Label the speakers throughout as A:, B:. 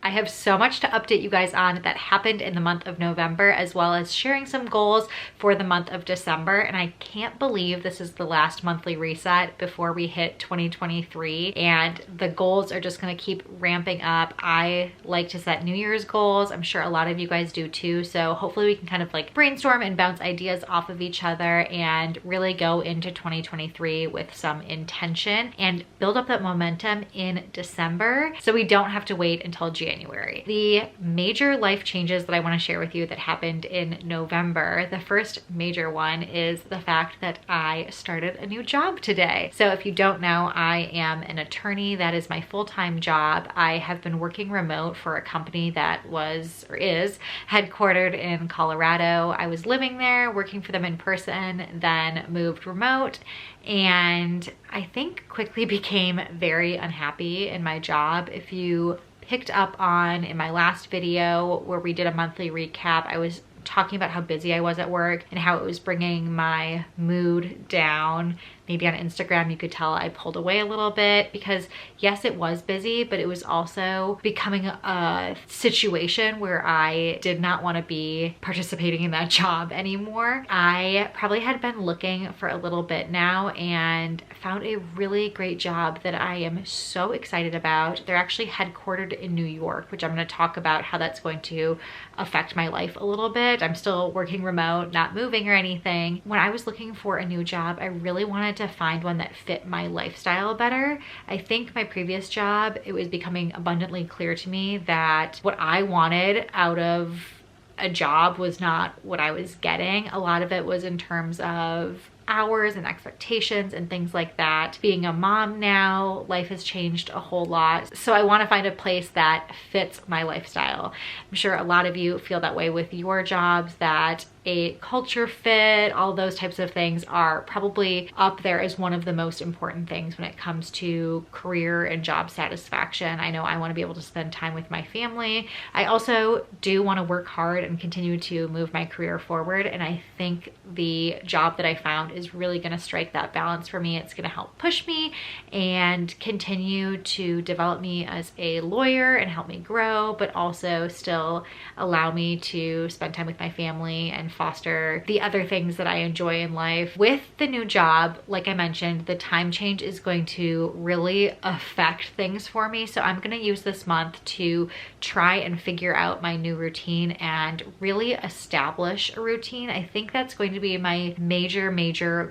A: I have so much to update you guys on that happened in the month of November, as well as sharing some goals for the month of December. And I can't believe this is the last monthly reset before we hit 2023. And the goals are just gonna keep ramping up. I like to set New Year's goals. I'm sure a lot of you guys do too. So hopefully we can kind of like brainstorm and bounce ideas off of each other and really go into 2023 with some intention and build up that momentum in December so we don't have to wait until January. The major life changes that I want to share with you that happened in November, the first major one is the fact that I started a new job today. So if you don't know, I am an attorney. That is my full-time job. I have been working remote for a company that was or is headquartered in Colorado. I was living there, working for them in person, then moved remote, and I think quickly became very unhappy in my job. If you picked up on in my last video where we did a monthly recap, I was talking about how busy I was at work and how it was bringing my mood down. Maybe on Instagram you could tell I pulled away a little bit because yes, it was busy, but it was also becoming a situation where I did not want to be participating in that job anymore. I probably had been looking for a little bit now and found a really great job that I am so excited about. They're actually headquartered in New York, which I'm going to talk about how that's going to affect my life a little bit. I'm still working remote, not moving or anything. When I was looking for a new job, I really wanted to find one that fit my lifestyle better. I think my previous job, it was becoming abundantly clear to me that what I wanted out of a job was not what I was getting. A lot of it was in terms of hours and expectations and things like that. Being a mom now, life has changed a whole lot. So I want to find a place that fits my lifestyle. I'm sure a lot of you feel that way with your jobs, that a culture fit, all those types of things are probably up there as one of the most important things when it comes to career and job satisfaction. I know I want to be able to spend time with my family. I also do want to work hard and continue to move my career forward. And I think the job that I found is really going to strike that balance for me. It's going to help push me and continue to develop me as a lawyer and help me grow, but also still allow me to spend time with my family and foster the other things that I enjoy in life. With the new job, like I mentioned, the time change is going to really affect things for me. So I'm going to use this month to try and figure out my new routine and really establish a routine. I think that's going to be my major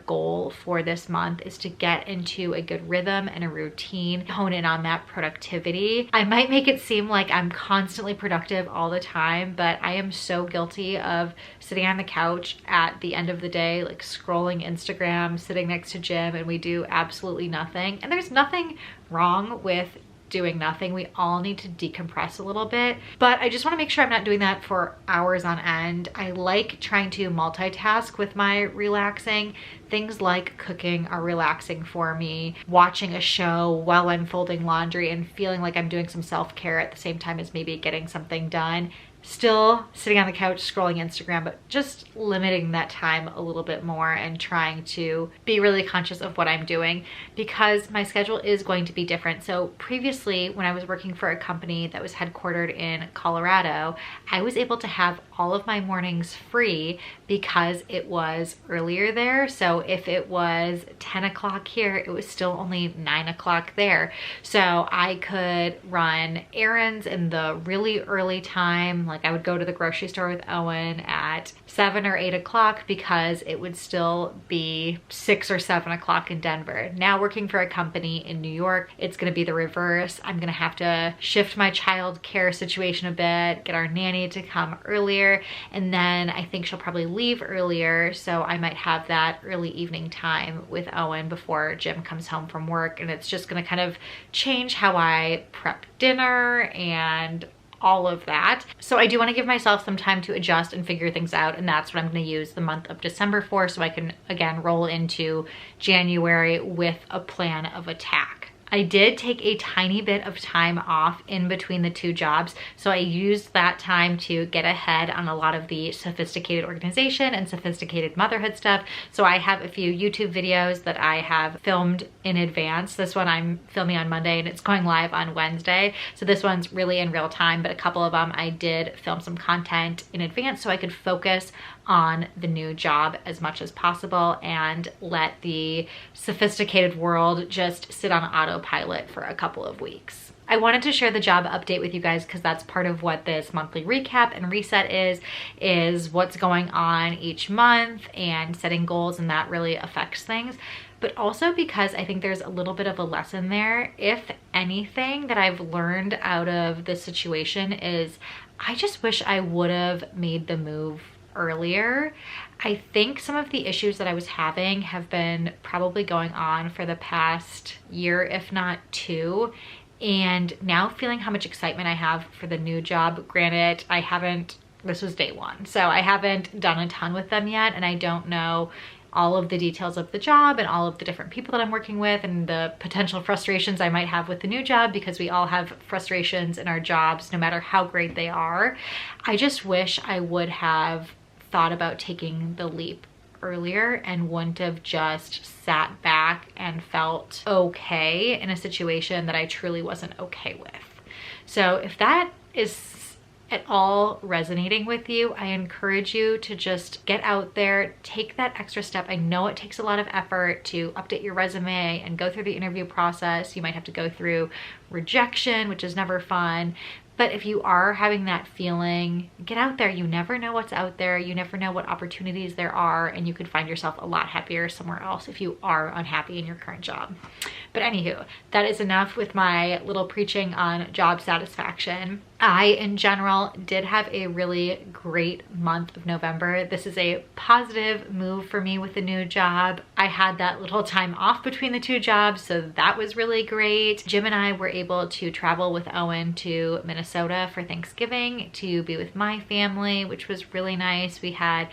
A: goal for this month, is to get into a good rhythm and a routine, hone in on that productivity. I might make it seem like I'm constantly productive all the time, but I am so guilty of sitting on the couch at the end of the day, like scrolling Instagram, sitting next to Jim, and we do absolutely nothing. And there's nothing wrong with doing nothing. We all need to decompress a little bit, but I just want to make sure I'm not doing that for hours on end. I like trying to multitask with my relaxing. Things like cooking are relaxing for me. Watching a show while I'm folding laundry and feeling like I'm doing some self-care at the same time as maybe getting something done. Still sitting on the couch scrolling Instagram, but just limiting that time a little bit more and trying to be really conscious of what I'm doing, because my schedule is going to be different. So previously, when I was working for a company that was headquartered in Colorado, I was able to have all of my mornings free because it was earlier there. So if it was 10 o'clock here, it was still only 9 o'clock there. So I could run errands in the really early time. Like I would go to the grocery store with Owen at 7 or 8 o'clock because it would still be 6 or 7 o'clock in Denver. Now working for a company in New York, it's gonna be the reverse. I'm gonna have to shift my child care situation a bit, get our nanny to come earlier, and then I think she'll probably leave earlier, so I might have that early evening time with Owen before Jim comes home from work, and it's just gonna kind of change how I prep dinner and all of that. So I do want to give myself some time to adjust and figure things out, and that's what I'm going to use the month of December for, so I can again roll into January with a plan of attack. I did take a tiny bit of time off in between the two jobs, so I used that time to get ahead on a lot of the sophisticated organization and sophisticated motherhood stuff. So I have a few YouTube videos that I have filmed in advance. This one I'm filming on Monday and it's going live on Wednesday. So this one's really in real time, but a couple of them I did film some content in advance so I could focus on the new job as much as possible and let the sophisticated world just sit on autopilot for a couple of weeks. I wanted to share the job update with you guys because that's part of what this monthly recap and reset is what's going on each month and setting goals, and that really affects things. But also because I think there's a little bit of a lesson there. If anything that I've learned out of this situation is I just wish I would have made the move earlier. I think some of the issues that I was having have been probably going on for the past year, if not two. And now feeling how much excitement I have for the new job. Granted, this was day one, so I haven't done a ton with them yet, and I don't know all of the details of the job and all of the different people that I'm working with and the potential frustrations I might have with the new job, because we all have frustrations in our jobs no matter how great they are. I just wish I would have thought about taking the leap earlier and wouldn't have just sat back and felt okay in a situation that I truly wasn't okay with. So if that is at all resonating with you, I encourage you to just get out there, take that extra step. I know it takes a lot of effort to update your resume and go through the interview process. You might have to go through rejection, which is never fun. But if you are having that feeling, get out there. You never know what's out there. You never know what opportunities there are, and you could find yourself a lot happier somewhere else if you are unhappy in your current job. But anywho, that is enough with my little preaching on job satisfaction. I, in general, did have a really great month of November. This is a positive move for me with the new job. I had that little time off between the two jobs, so that was really great. Jim and I were able to travel with Owen to Minnesota for Thanksgiving to be with my family, which was really nice. We had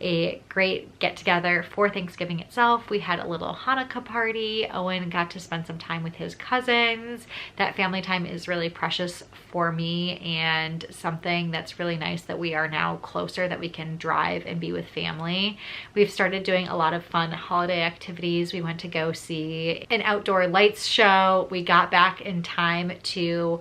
A: a great get together for Thanksgiving itself. We had a little Hanukkah party. Owen got to spend some time with his cousins. That family time is really precious for me and something that's really nice that we are now closer, that we can drive and be with family. We've started doing a lot of fun holiday activities. We went to go see an outdoor lights show. We got back in time to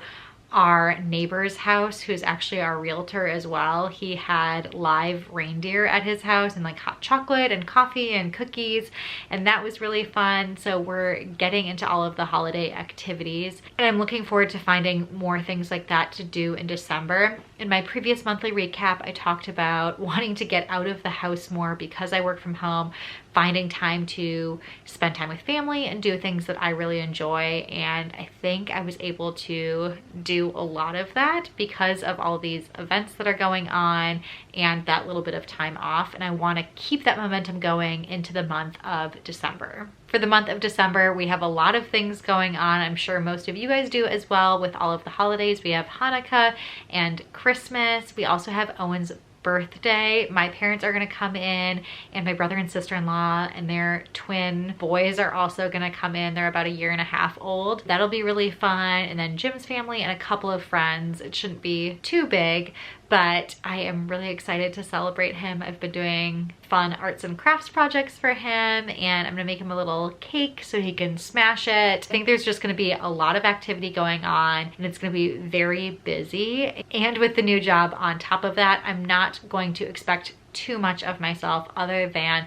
A: our neighbor's house, who's actually our realtor as well. He had live reindeer at his house and like hot chocolate and coffee and cookies, and that was really fun. So we're getting into all of the holiday activities, and I'm looking forward to finding more things like that to do in December. In my previous monthly recap, I talked about wanting to get out of the house more because I work from home, finding time to spend time with family and do things that I really enjoy. And I think I was able to do a lot of that because of all these events that are going on and that little bit of time off. And I want to keep that momentum going into the month of December. For the month of December, we have a lot of things going on. I'm sure most of you guys do as well with all of the holidays. We have Hanukkah and Christmas. We also have Owen's birthday. My parents are gonna come in, and my brother and sister-in-law and their twin boys are also gonna come in. They're about 1.5 years old. That'll be really fun. And then Jim's family and a couple of friends. It shouldn't be too big, but I am really excited to celebrate him. I've been doing fun arts and crafts projects for him, and I'm gonna make him a little cake so he can smash it. I think there's just gonna be a lot of activity going on, and it's gonna be very busy. And with the new job on top of that, I'm not going to expect too much of myself other than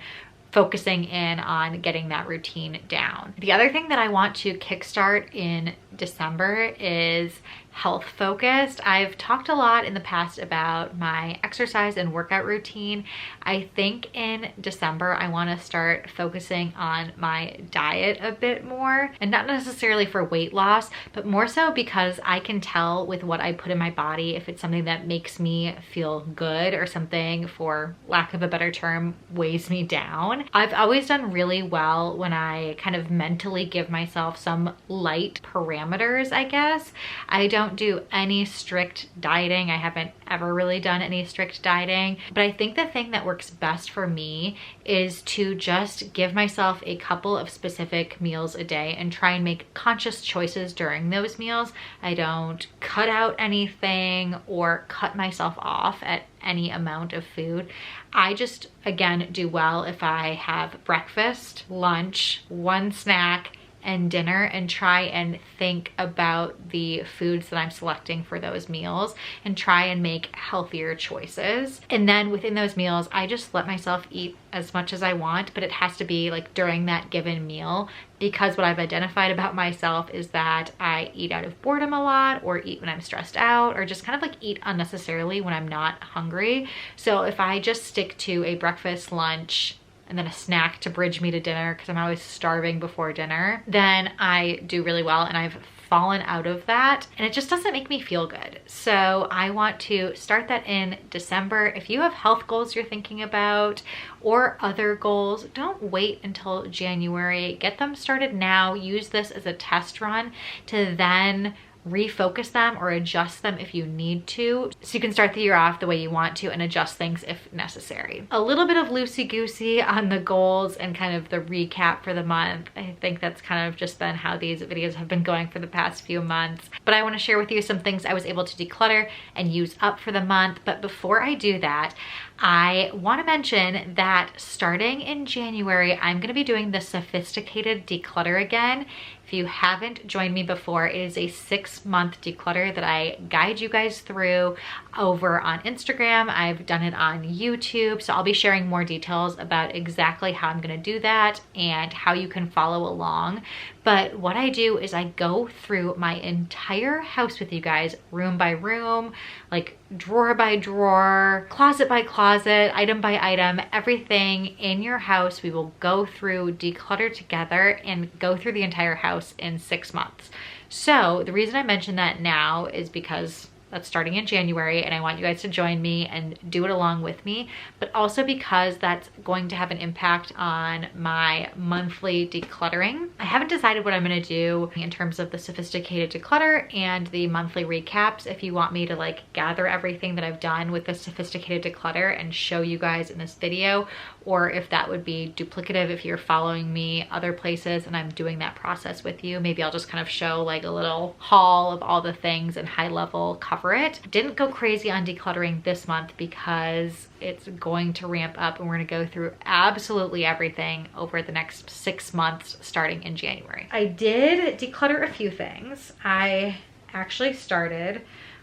A: focusing in on getting that routine down. The other thing that I want to kickstart in December is health focused. I've talked a lot in the past about my exercise and workout routine. I think in December, I want to start focusing on my diet a bit more, and not necessarily for weight loss, but more so because I can tell with what I put in my body if it's something that makes me feel good or something, for lack of a better term, weighs me down. I've always done really well when I kind of mentally give myself some light parameters, I guess. I don't don't do any strict dieting. I haven't ever really done any strict dieting, but I think the thing that works best for me is to just give myself a couple of specific meals a day and try and make conscious choices during those meals. I don't cut out anything or cut myself off at any amount of food. I just, again, do well if I have breakfast, lunch, one snack, and dinner, and try and think about the foods that I'm selecting for those meals and try and make healthier choices. And then within those meals, I just let myself eat as much as I want, but it has to be like during that given meal, because what I've identified about myself is that I eat out of boredom a lot, or eat when I'm stressed out, or just kind of like eat unnecessarily when I'm not hungry. So if I just stick to a breakfast, lunch, and then a snack to bridge me to dinner, because I'm always starving before dinner, then I do really well, and I've fallen out of that, and it just doesn't make me feel good. So I want to start that in December. If you have health goals you're thinking about or other goals, don't wait until January. Get them started now. Use this as a test run to then refocus them or adjust them if you need to, so you can start the year off the way you want to and adjust things if necessary. A little bit of loosey-goosey on the goals and kind of the recap for the month. I think that's kind of just been how these videos have been going for the past few months, but I want to share with you some things I was able to declutter and use up for the month. But before I do that, I want to mention that starting in January, I'm going to be doing the sophisticated declutter again. If you haven't joined me before, it is a 6-month declutter that I guide you guys through over on Instagram. I've done it on YouTube, so I'll be sharing more details about exactly how I'm going to do that and how you can follow along. But what I do is I go through my entire house with you guys, room by room, like drawer by drawer, closet by closet, item by item, everything in your house. We will go through, declutter together, and go through the entire house in 6 months. So the reason I mention that now is because that's starting in January, and I want you guys to join me and do it along with me, but also because that's going to have an impact on my monthly decluttering. I haven't decided what I'm going to do in terms of the sophisticated declutter and the monthly recaps. If you want me to like gather everything that I've done with the sophisticated declutter and show you guys in this video, or if that would be duplicative if you're following me other places and I'm doing that process with you. Maybe I'll just kind of show like a little haul of all the things and high level cover it. Didn't go crazy on decluttering this month because it's going to ramp up, and we're going to go through absolutely everything over the next 6 months starting in January. I did declutter a few things. I actually started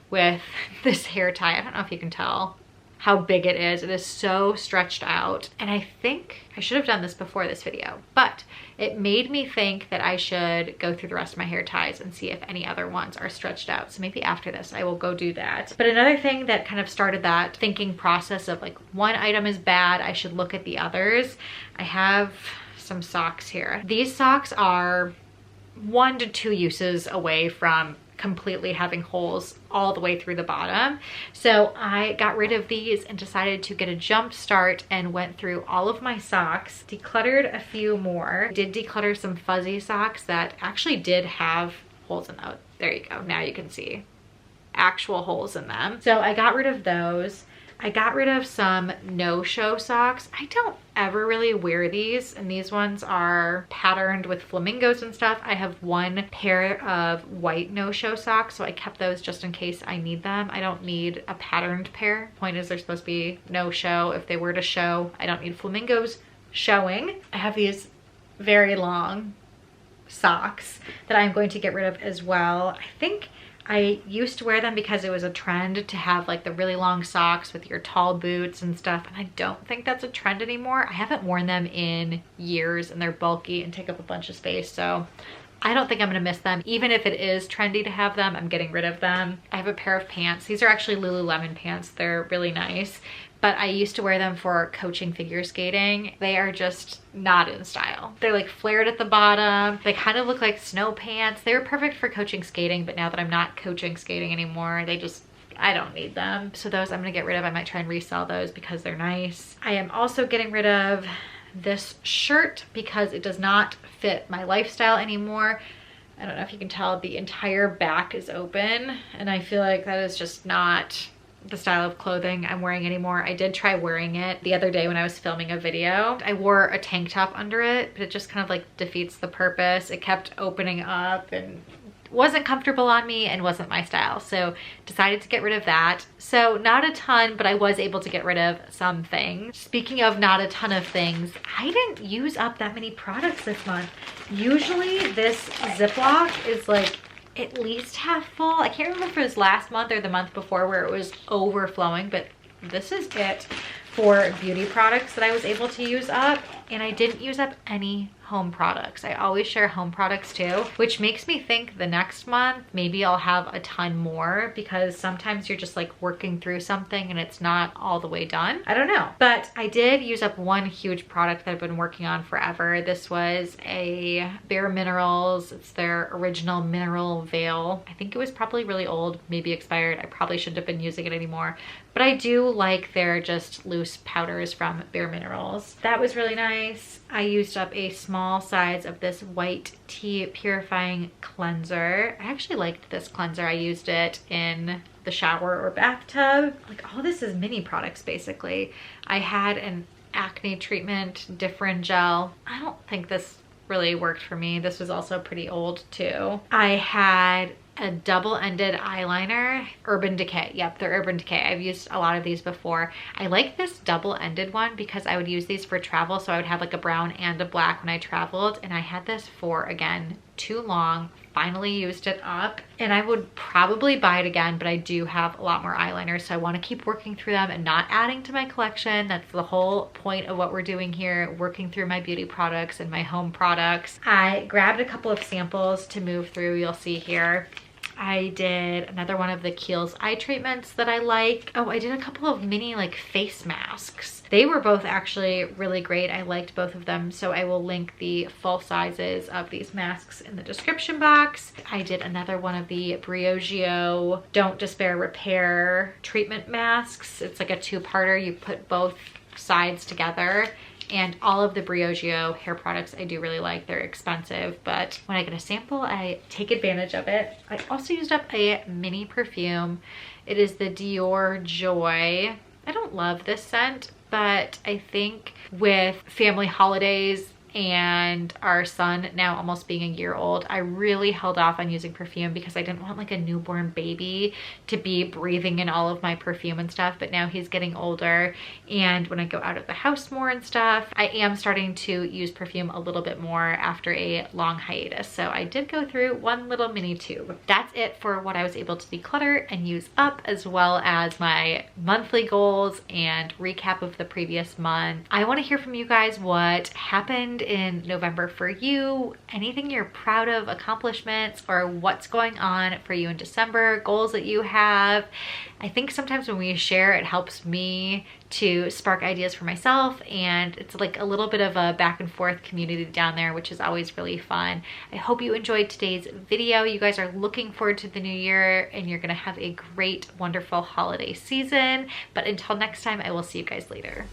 A: with this hair tie. I don't know if you can tell how big it is. It is so stretched out, and I think I should have done this before this video, but it made me think that I should go through the rest of my hair ties and see if any other ones are stretched out. So maybe after this I will go do that. But another thing that kind of started that thinking process of like, one item is bad, I should look at the others. I have some socks here. These socks are 1 to 2 uses away from completely having holes all the way through the bottom. So I got rid of these and decided to get a jump start and went through all of my socks, decluttered a few more. Did declutter some fuzzy socks that actually did have holes in them. There you go. Now you can see actual holes in them. So I got rid of those. I got rid of some no-show socks. I don't ever really wear these, and these ones are patterned with flamingos and stuff. I have one pair of white no-show socks, so I kept those just in case I need them. I don't need a patterned pair. Point is, they're supposed to be no-show. If they were to show, I don't need flamingos showing. I have these very long socks that I'm going to get rid of as well. I think I used to wear them because it was a trend to have like the really long socks with your tall boots and stuff, and I don't think that's a trend anymore. I haven't worn them in years, and they're bulky and take up a bunch of space, so I don't think I'm gonna miss them. Even if it is trendy to have them, I'm getting rid of them. I have a pair of pants. These are actually Lululemon pants. They're really nice, but I used to wear them for coaching figure skating. They are just not in style. They're like flared at the bottom. They kind of look like snow pants. They were perfect for coaching skating, but now that I'm not coaching skating anymore, I don't need them. So those I'm gonna get rid of. I might try and resell those because they're nice. I am also getting rid of this shirt because it does not fit my lifestyle anymore. I don't know if you can tell, the entire back is open, and I feel like that is just not the style of clothing I'm wearing anymore. I did try wearing it the other day when I was filming a video. I wore a tank top under it, but it just kind of like defeats the purpose. It kept opening up and wasn't comfortable on me and wasn't my style. So decided to get rid of that. So not a ton, but I was able to get rid of some things. Speaking of not a ton of things, I didn't use up that many products this month. Usually this Ziploc is like at least half full. I can't remember if it was last month or the month before where it was overflowing, but this is it for beauty products that I was able to use up. And I didn't use up any home products. I always share home products too, which makes me think the next month maybe I'll have a ton more, because sometimes you're just like working through something and it's not all the way done. I don't know, but I did use up one huge product that I've been working on forever. This was a Bare Minerals. It's their original mineral veil. I think it was probably really old, maybe expired. I probably shouldn't have been using it anymore, but I do like their just loose powders from Bare Minerals. That was really nice. I used up a small size of this white tea purifying cleanser. I actually liked this cleanser. I used it in the shower or bathtub. Like, all this is mini products basically. I had an acne treatment, Differin gel. I don't think this really worked for me. This was also pretty old too. I had a double-ended eyeliner, Urban Decay. Yep, they're Urban Decay. I've used a lot of these before. I like this double-ended one because I would use these for travel, so I would have like a brown and a black when I traveled, and I had this for, again, too long. Finally used it up, and I would probably buy it again, but I do have a lot more eyeliners, so I want to keep working through them and not adding to my collection. That's the whole point of what we're doing here, working through my beauty products and my home products. I grabbed a couple of samples to move through. You'll see here. I did another one of the Kiehl's eye treatments that I like. Oh, I did a couple of mini like face masks. They were both actually really great. I liked both of them, so I will link the full sizes of these masks in the description box. I did another one of the Briogeo Don't Despair Repair treatment masks. It's like a two-parter. You put both sides together. And all of the Briogeo hair products I do really like. They're expensive, but when I get a sample, I take advantage of it. I also used up a mini perfume. It is the Dior Joy. I don't love this scent, but I think with family holidays and our son now almost being a year old, I really held off on using perfume because I didn't want like a newborn baby to be breathing in all of my perfume and stuff. But now he's getting older, and when I go out of the house more and stuff, I am starting to use perfume a little bit more after a long hiatus. So I did go through one little mini tube. That's it for what I was able to declutter and use up, as well as my monthly goals and recap of the previous month. I want to hear from you guys what happened in November for you, anything you're proud of, accomplishments, or what's going on for you in December, goals that you have. I think sometimes when we share, it helps me to spark ideas for myself, and it's like a little bit of a back and forth community down there, which is always really fun. I hope you enjoyed today's video. You guys are looking forward to the new year, and you're gonna have a great, wonderful holiday season. But until next time, I will see you guys later.